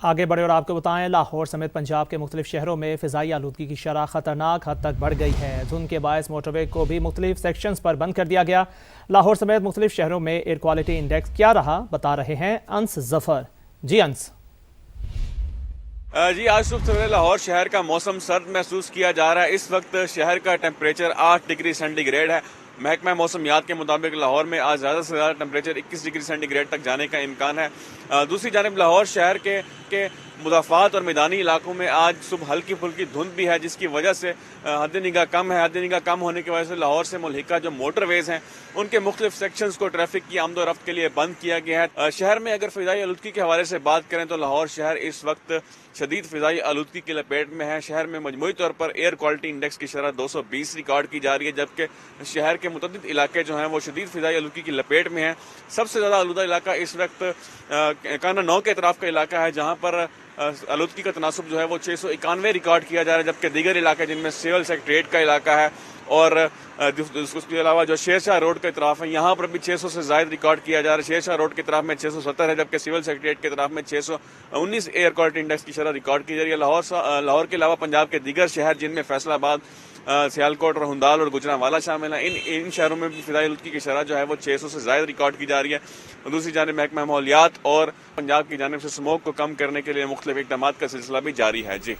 آگے بڑھے اور آپ کو بتائیں، لاہور سمیت پنجاب کے مختلف شہروں میں فضائی آلودگی کی شرح خطرناک حد تک بڑھ گئی ہے۔ دھند کے باعث موٹر وے کو بھی مختلف سیکشنز پر بند کر دیا گیا۔ لاہور سمیت مختلف شہروں میں ایئر کوالٹی انڈیکس کیا رہا، بتا رہے ہیں انس ظفر۔ جی انس۔ جی آج صبح سویرے لاہور شہر کا موسم سرد محسوس کیا جا رہا ہے۔ اس وقت شہر کا ٹیمپریچر 8 ڈگری سینٹی گریڈ ہے۔ محکمہ موسمیات کے مطابق لاہور میں آج زیادہ سے زیادہ ٹیمپریچر 21 ڈگری سینٹی گریڈ تک جانے کا امکان ہے۔ دوسری جانب لاہور شہر کے مضافات اور میدانی علاقوں میں آج صبح ہلکی پھلکی دھند بھی ہے، جس کی وجہ سے حد نگاہ کم ہے۔ حد نگاہ کم ہونے کی وجہ سے لاہور سے ملحقہ جو موٹر ویز ہیں ان کے مختلف سیکشنز کو ٹریفک کی آمد و رفت کے لیے بند کیا گیا ہے۔ شہر میں اگر فضائی آلودگی کے حوالے سے بات کریں تو لاہور شہر اس وقت شدید فضائی آلودگی کی لپیٹ میں ہے۔ شہر میں مجموعی طور پر ایئر کوالٹی انڈیکس کی شرح 220 ریکارڈ کی جا رہی ہے، جبکہ شہر کے متعدد علاقے جو ہیں وہ شدید فضائی آلودگی کی لپیٹ میں ہیں۔ سب سے زیادہ آلودہ علاقہ اس وقت کانا 9 کے اطراف کا علاقہ ہے، جہاں پر آلودگی کا تناسب جو ہے وہ 691 ریکارڈ کیا جا رہا ہے، جبکہ دیگر علاقے جن میں سول سیکٹریٹ کا علاقہ ہے اور اس کے علاوہ جو شیر شاہ روڈ کے اطراف ہے یہاں پر بھی 600 سے زائد ریکارڈ کیا جا رہا ہے۔ شیر شاہ روڈ کے اطراف میں 670 ہے، جبکہ سول سیکٹریٹ کے اطراف میں 619 ایئر کوالٹی انڈیکس کی شرح ریکارڈ کی جا رہی ہے۔ لاہور کے علاوہ پنجاب کے دیگر شہر جن میں فیصل آباد، سیالکوٹ، رہندال اور گجرانوالہ شامل ہیں، ان شہروں میں بھی فضائی آلودگی کی شرح جو ہے وہ 600 سے زائد ریکارڈ کی جا رہی ہے۔ دوسری جانب محکمہ ماحولیات اور پنجاب کی جانب سے اسموگ کو کم کرنے کے لیے مختلف اقدامات کا سلسلہ بھی جاری ہے۔ جی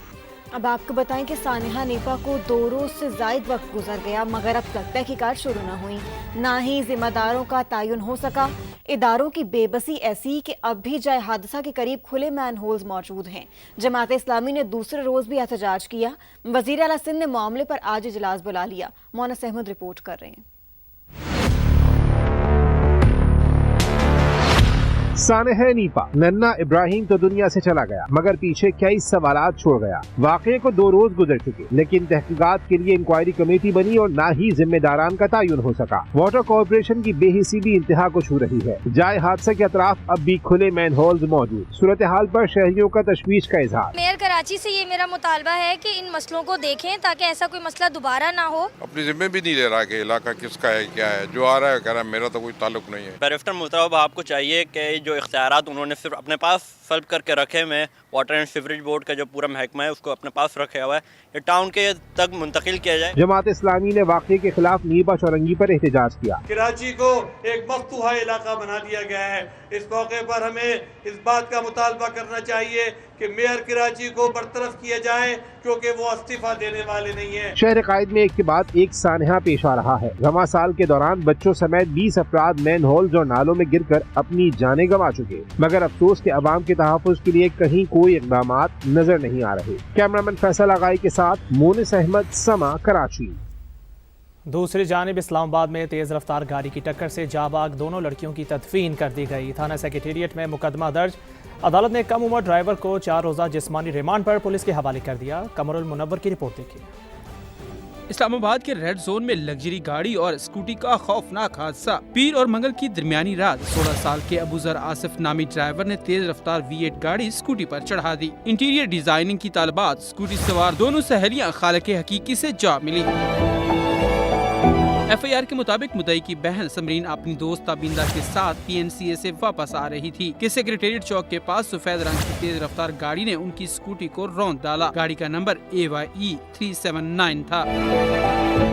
اب آپ کو بتائیں کہ سانحہ نیپا کو 2 روز سے زائد وقت گزر گیا مگر اب تک تحقیقات شروع نہ ہوئی، نہ ہی ذمہ داروں کا تعین ہو سکا۔ اداروں کی بے بسی ایسی کہ اب بھی جائے حادثہ کے قریب کھلے مین ہولز موجود ہیں۔ جماعت اسلامی نے دوسرے روز بھی احتجاج کیا۔ وزیر اعلیٰ سندھ نے معاملے پر آج اجلاس بلا لیا۔ مونس احمد رپورٹ کر رہے ہیں۔ سانحہ نیپا ننا ابراہیم تو دنیا سے چلا گیا مگر پیچھے کئی سوالات چھوڑ گیا۔ واقعے کو 2 روز گزر چکے لیکن تحقیقات کے لیے انکوائری کمیٹی بنی اور نہ ہی ذمہ داران کا تعین ہو سکا۔ واٹر کارپوریشن کی بے حسی بھی انتہا کو چھو رہی ہے۔ جائے حادثہ کے اطراف اب بھی کھلے مین ہولز موجود۔ صورتحال پر شہریوں کا تشویش کا اظہار۔ میئر کراچی سے یہ میرا مطالبہ ہے کہ ان مسئلوں کو دیکھیں تاکہ ایسا کوئی مسئلہ دوبارہ نہ ہو۔ اپنی ذمہ بھی نہیں لے رہا کہ علاقہ کس کا ہے کیا ہے، جو آ رہا ہے کہہ رہا ہے میرا تو کوئی تعلق نہیں ہے۔ بیرسٹر محترم آپ کو چاہیے کہ جو اختیارات انہوں نے صرف اپنے پاس سلب کر کے رکھے ہوئے ہیں، واٹر اینڈ سیوریج بورڈ کا جو پورا محکمہ ہے اس کو اپنے پاس رکھا ہوا ہے، یہ ٹاؤن کے تک منتقل کیا جائے۔ جماعت اسلامی نے واقعے کے خلاف نیپا چورنگی پر احتجاج کیا۔ کراچی کو ایک مفتوحہ علاقہ بنا دیا گیا ہے۔ اس موقع پر ہمیں اس بات کا مطالبہ کرنا چاہیے کہ میئر کراچی کو برطرف کیا جائے کیونکہ وہ استعفیٰ دینے والے نہیں ہیں۔ شہر قائد میں ایک کے بعد ایک سانحہ پیش آ رہا ہے۔ رواں سال کے دوران بچوں سمیت 20 افراد مین ہولز اور نالوں میں گر کر اپنی جانیں گنوا چکے، مگر افسوس کہ عوام کے تحفظ کے لیے کہیں کوئی اقدامات نظر نہیں آ رہے۔ کیمرامین فیصل آغائی کے ساتھ مونس احمد، سما، کراچی۔ دوسری جانب اسلام آباد میں تیز رفتار گاڑی کی ٹکر سے جاں باگ دونوں لڑکیوں کی تدفین کر دی گئی۔ تھانہ سیکریٹریٹ میں مقدمہ درج۔ عدالت نے کم عمر ڈرائیور کو 4 روزہ جسمانی ریمانڈ پر پولیس کے حوالے کر دیا۔ قمر المنور کی رپورٹ دیکھیے۔ اسلام آباد کے ریڈ زون میں لگژری گاڑی اور اسکوٹی کا خوفناک حادثہ۔ پیر اور منگل کی درمیانی رات 16 سال کے ابو ذر آصف نامی ڈرائیور نے تیز رفتار V8 گاڑی اسکوٹی پر چڑھا دی۔ انٹیریئر ڈیزائننگ کی طالبات اسکوٹی سوار دونوں سہیلیاں خالق حقیقی سے جا ملی۔ FIR کے مطابق مدعی کی بہن سمرین اپنی دوست تابندہ کے ساتھ PNCA سے واپس آ رہی تھی کہ سیکریٹریٹ چوک کے پاس سفید رنگ کی تیز رفتار گاڑی نے ان کی اسکوٹی کو روند ڈالا۔ گاڑی کا نمبر AYE 379 تھا۔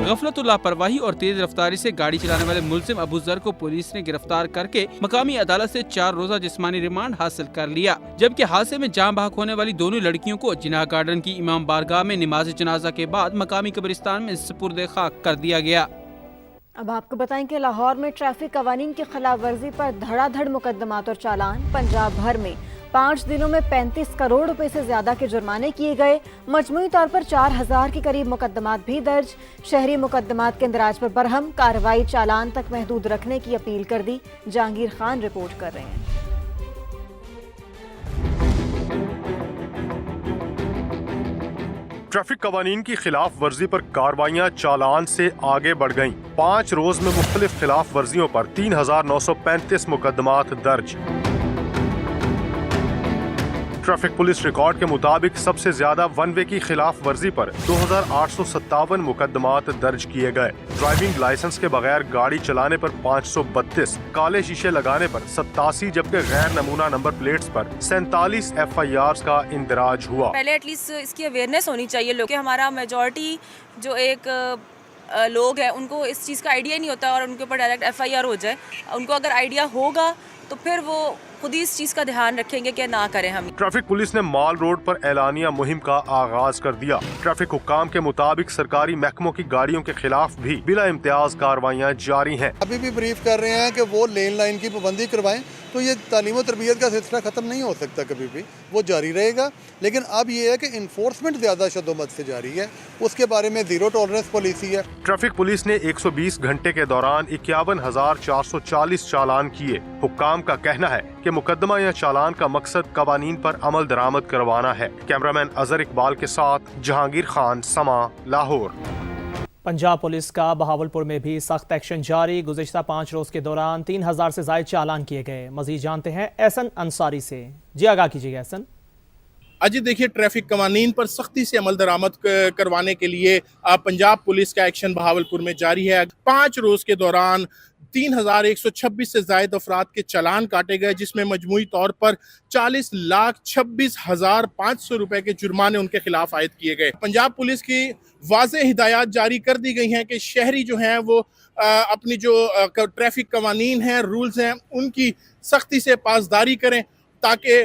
غفلت و لاپرواہی اور تیز رفتاری سے گاڑی چلانے والے ملزم ابو ذر کو پولیس نے گرفتار کر کے مقامی عدالت سے 4 روزہ جسمانی ریمانڈ حاصل کر لیا، جبکہ حادثے میں جاں بحق ہونے والی دونوں لڑکیوں کو جناح گارڈن کی امام بارگاہ میں نماز جنازہ کے بعد مقامی قبرستان میں سپرد خاک کر دیا گیا۔ اب آپ کو بتائیں کہ لاہور میں ٹریفک قوانین کی خلاف ورزی پر دھڑا دھڑ مقدمات اور چالان۔ پنجاب بھر میں 5 دنوں میں 35 کروڑ روپے سے زیادہ کے جرمانے کیے گئے۔ مجموعی طور پر 4000 کے قریب مقدمات بھی درج۔ شہری مقدمات کے اندراج پر برہم، کارروائی چالان تک محدود رکھنے کی اپیل کر دی۔ جہانگیر خان رپورٹ کر رہے ہیں۔ ٹریفک قوانین کی خلاف ورزی پر کارروائیاں چالان سے آگے بڑھ گئیں۔ 5 روز میں مختلف خلاف ورزیوں پر 3935 مقدمات درج۔ ट्रैफिक पुलिस रिकॉर्ड के मुताबिक सबसे ज्यादा वन वे की खिलाफ वर्जी पर 2857 मुकदमात दर्ज किए गए। ड्राइविंग लाइसेंस के बगैर गाड़ी चलाने पर 532, काले शीशे लगाने पर 87 जबकि गैर नमूना नंबर प्लेट्स पर 47 FIRs का इंदराज हुआ। पहले एटलीस्ट इसकी अवेयरनेस होनी चाहिए लोग कि हमारा मेजॉरिटी जो एक लोग हैं उनको इस चीज़ का आइडिया नहीं होता और उनके ऊपर डायरेक्ट FIR हो जाए। उनको अगर आइडिया होगा तो फिर वो खुद ही इस चीज़ का ध्यान रखेंगे कि ना करें हम। ट्रैफिक पुलिस ने माल रोड पर एलानिया मुहिम का आगाज कर दिया। ट्रैफिक हुक्काम के मुताबिक सरकारी महकमों की गाड़ियों के खिलाफ भी बिला इम्तियाज कार्रवाइयाँ जारी हैं। अभी भी ब्रीफ कर रहे हैं कि वो लेन लाइन की पाबंदी करवाएं, तो ये तालीम और तरबियत का सिलसिला ख़त्म नहीं हो सकता, कभी भी वो जारी रहेगा। लेकिन अब ये है कि इन्फोर्समेंट ज़्यादा शद्दोमत से जारी है, उसके बारे में ज़ीरो टॉलरेंस पॉलिसी है। ट्रैफिक पुलिस ने 120 घंटे के दौरान 51,440 चालान किए। हुक्काम का कहना है कि मुकदमा या चालान का मकसद कवानीन पर अमल दरामद करवाना है। कैमरामैन अजहर इकबाल के साथ जहांगीर खान, समा, लाहौर। पंजाब पुलिस का बहावलपुर में भी सख्त एक्शन जारी। गुज़िश्ता 5 रोज़ के दौरान 3000 से ज़ायद चालान किए गए। मज़ीद जानते हैं एहसन अंसारी से। जी आगाह कीजिएगा एहसन। अजी देखिए, ट्रैफिक कवानीन पर सख्ती से अमल दरामद करवाने के लिए पंजाब पुलिस का एक्शन बहावलपुर में जारी है। 5 रोज़ के दौरान 3126 से ज़ायद अफराद के चालान काटे गए, जिसमें मजमूई तौर पर 40,26,500 रुपए के जुर्माने उनके खिलाफ आयद किए गए। पंजाब पुलिस की वाज़ेह हिदायत जारी कर दी गई हैं कि शहरी जो हैं वो अपनी जो ट्रैफिक कवानीन हैं, रूल्स हैं, उनकी सख्ती से पासदारी करें ताकि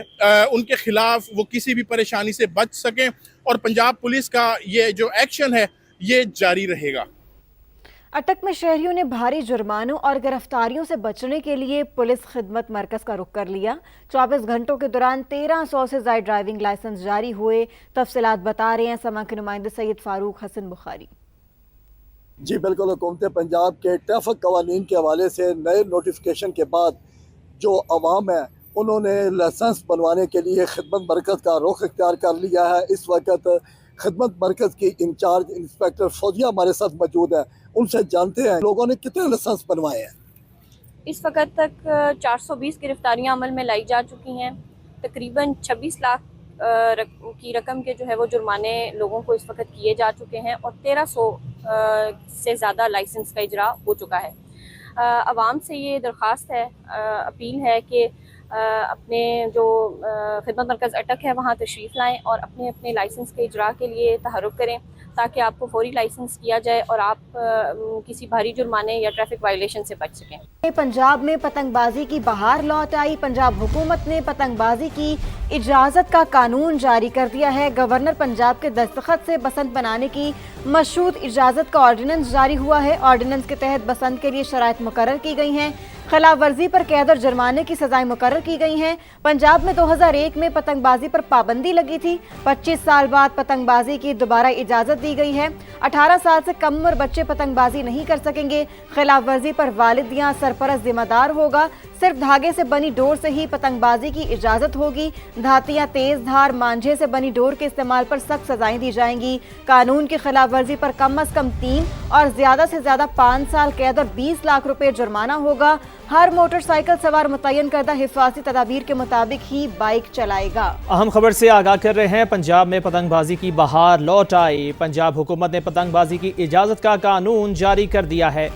उनके खिलाफ वो किसी भी परेशानी से बच सकें। और पंजाब पुलिस का ये जो एक्शन है ये जारी रहेगा। अटक में शहरियों ने भारी जुर्मानों और गिरफ्तारियों से बचने के लिए पुलिस खिदमत मरकज का रुख कर लिया। 24 घंटों के दौरान 1300 से ज्यादा ड्राइविंग लाइसेंस जारी हुए। तफसीलात बता रहे हैं समा के नुमाइंदे सैयद फारूक हसन बुखारी। जी बिल्कुल, हुकूमत पंजाब के ट्रैफिक कवानीन के हवाले से नए नोटिफिकेशन के बाद जो अवाम है उन्होंने लाइसेंस बनवाने के लिए खिदमत मरकज का रुख इख्तियार कर लिया है। इस वक्त खिदमत मरकज की इंचार्ज इंस्पेक्टर फौजिया हमारे साथ मौजूद है, उनसे जानते हैं लोगों ने कितने लाइसेंस बनवाए हैं। इस वक्त तक 420 गिरफ्तारियां अमल में लाई जा चुकी हैं। तकरीबन 26 लाख की रकम के जो है वो जुर्माने लोगों को इस वक्त किए जा चुके हैं और 1300 से ज़्यादा लाइसेंस का इजरा हो चुका है। आवाम से ये दरख्वास्त है, अपील है कि अपने जो खिदमत मरकज़ अटक है वहाँ तशरीफ़ लाएँ और अपने अपने लाइसेंस के इजरा के लिए तहरुक करें ताकि आपको फौरी लाइसेंस दिया जाए और आप किसी भारी जुर्माने या ट्रैफिक वायलेशन से बच सकें। पंजाब में पतंगबाजी की बहार लौट आई। पंजाब हुकूमत ने पतंगबाजी की इजाज़त का कानून जारी कर दिया है। गवर्नर पंजाब के दस्तखत से बसंत बनाने की मशरूत इजाज़त का ऑर्डिनेंस जारी हुआ है। ऑर्डिनेंस के तहत बसंत के लिए शराइत मुकर्रर की गई हैं। खिलाफ वर्जी पर कैद और जुर्माने की सजाएं मुकर्रर की गई हैं। पंजाब में 2001 में पतंगबाजी पर पाबंदी लगी थी। 25 साल बाद पतंगबाजी की दोबारा इजाज़त दी गई है। 18 साल से कम उम्र बच्चे पतंगबाजी नहीं कर सकेंगे। खिलाफ वर्जी पर वालिद या सरपरस्त जिम्मेदार होगा। सिर्फ धागे से बनी डोर से ही पतंगबाजी की इजाज़त होगी। धातियाँ, तेज धार, मांझे से बनी डोर के इस्तेमाल पर सख्त सजाएं दी जाएंगी। कानून की खिलाफ वर्जी पर कम अज कम 3 और ज़्यादा से ज़्यादा 5 साल कैद और 20 लाख रुपए जुर्माना होगा। हर मोटरसाइकिल सवार मुतय्यन करदा हिफाजती तदाबीर के मुताबिक ही बाइक चलाएगा। अहम खबर से आगाह कर रहे हैं। पंजाब में पतंगबाजी की बहार लौट आई। पंजाब हुकूमत ने पतंगबाजी की इजाज़त का कानून जारी कर दिया है।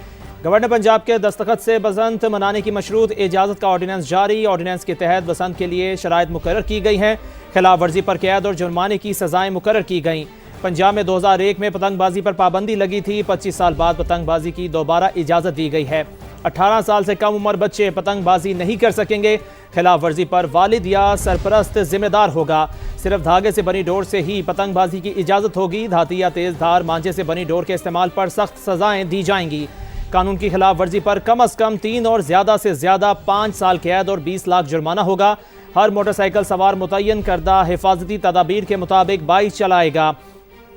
गवर्नर पंजाब के दस्तखत से बसंत मनाने की मशरूत इजाज़त का ऑर्डिनेंस जारी। ऑर्डिनेंस के तहत बसंत के लिए शराइत मुकर्रर की गई हैं। खिलाफ वर्जी पर कैद और जुर्माने की सजाएं मुकर्रर की गईं। पंजाब में 2001 में पतंगबाजी पर पाबंदी लगी थी। 25 साल बाद पतंगबाजी की दोबारा इजाज़त दी गई है। 18 साल से कम उम्र बच्चे पतंगबाजी नहीं कर सकेंगे। खिलाफ वर्जी पर वालिद या सरपरस्त जिम्मेदार होगा। सिर्फ धागे से बनी डोर से ही पतंगबाजी की इजाज़त होगी। धाती या तेज धार, मांझे से बनी डोर के इस्तेमाल पर सख्त सजाएं दी जाएंगी। कानून की खिलाफ वर्जी पर कम अज कम 3 और ज़्यादा से ज़्यादा 5 साल कैद और 20 लाख जुर्माना होगा। हर मोटरसाइकिल सवार मुतय्यन करदा हिफाजती तदाबीर के मुताबिक बाइक चलाएगा।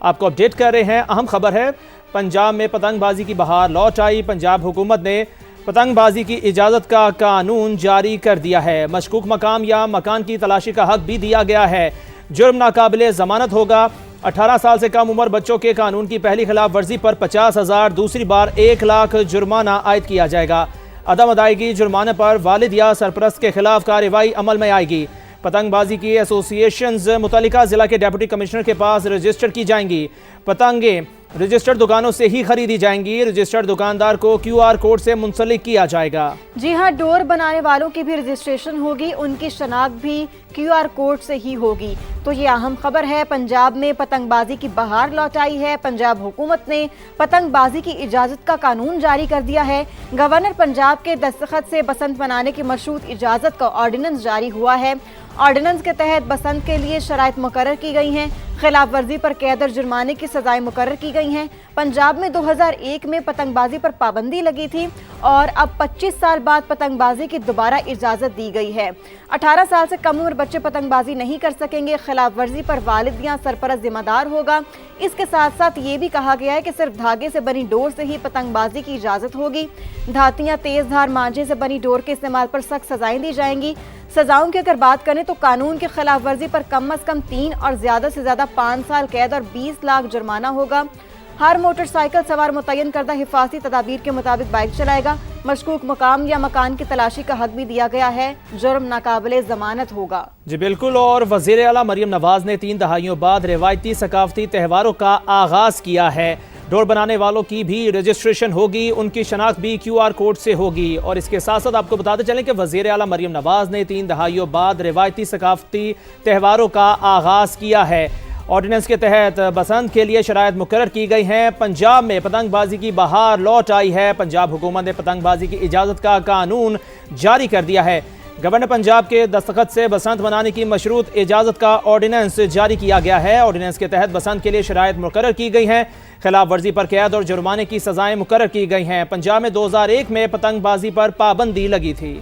आपको अपडेट कर रहे हैं। अहम खबर है, पंजाब में पतंगबाजी की बहार लौट आई। पंजाब हुकूमत ने पतंगबाजी की इजाज़त का कानून जारी कर दिया है। मशकूक मकाम या मकान की तलाशी का हक भी दिया गया है। जुर्म नाकाबिले ज़मानत होगा। 18 साल से कम उम्र बच्चों के कानून की पहली खिलाफ वर्जी पर 50,000, दूसरी बार 1 लाख जुर्माना आयद किया जाएगा। अदम अदायगी जुर्माने पर वालिद या सरपरस्त के खिलाफ कार्रवाई अमल में आएगी। पतंग बाजी की एसोसिएशंस मुतल्लिका जिला के डिप्टी कमिश्नर के पास रजिस्टर की जाएंगी। पतंगें रजिस्टर्ड दुकानों से ही खरीदी जाएंगी। रजिस्टर्ड दुकानदार को QR कोड से मुंसलिक किया जाएगा। जी हाँ, डोर बनाने वालों की भी रजिस्ट्रेशन होगी, उनकी शनाख्त भी QR कोड से ही होगी। तो ये अहम खबर है। पंजाब में पतंगबाजी की बहार लौट आई है। पंजाब हुकूमत ने पतंगबाजी की इजाज़त का कानून जारी कर दिया है। गवर्नर पंजाब के दस्तखत से बसंत मनाने की मशरूत इजाज़त का ऑर्डिनेंस जारी हुआ है। ऑर्डिनेंस के तहत बसंत के लिए शराइत मुकर्रर की गई हैं। खिलाफ वर्जी पर कैद और जुर्माने की सजाएं मुकर्रर की गई हैं। पंजाब में 2001 में पतंगबाजी पर पाबंदी लगी थी और अब 25 साल बाद पतंगबाजी की दोबारा इजाज़त दी गई है। 18 साल से कम उम्र बच्चे पतंगबाजी नहीं कर सकेंगे। खिलाफ वर्जी पर वालिद या सरपरस्त जिम्मेदार होगा। इसके साथ साथ ये भी कहा गया है कि सिर्फ धागे से बनी डोर से ही पतंगबाजी की इजाज़त होगी। धातियाँ, तेज धार मांझे से बनी डोर के इस्तेमाल पर सख्त सजाएं दी जाएंगी। सजाओं की अगर बात करें तो कानून की खिलाफ वर्जी पर कम अज कम 3 और ज़्यादा से ज़्यादा 5 साल कैद और 20 लाख जुर्माना होगा। हर मोटरसाइकिल सवार मुतय्यन करदा हिफाजती तदाबीर के मुताबिक बाइक चलाएगा। मशकूक मकाम या मकान की तलाशी का हक भी दिया गया है। जुर्म नाकाबिले जमानत होगा। जी बिल्कुल। और वज़ीर आला मरियम नवाज ने 3 दहाइयों बाद रिवायती सकाफती त्योहारों का आगाज़ किया है। डोर बनाने वालों की भी रजिस्ट्रेशन होगी, उनकी शनाख्त भी QR कोड से होगी। और इसके साथ साथ आपको बताते चलें कि वज़ीर आला मरियम नवाज ने 3 दहाइयों बाद रिवायती सकाफती त्योहारों का आगाज़ किया है। ऑर्डिनेंस के तहत बसंत के लिए शराइत मुकर्रर की गई हैं। पंजाब में पतंगबाजी की बहार लौट आई है। पंजाब हुकूमत ने पतंगबाजी की इजाज़त का कानून जारी कर दिया है। गवर्नर पंजाब के दस्तखत से बसंत मनाने की मशरूत इजाज़त का ऑर्डिनेंस जारी किया गया है। ऑर्डिनेंस के तहत बसंत के लिए शराइत मुकर्रर की गई हैं। खिलाफ वर्जी पर कैद और जुर्माने की सजाएं मुकर्रर की गई हैं। पंजाब में 2001 में पतंगबाजी पर पाबंदी लगी थी।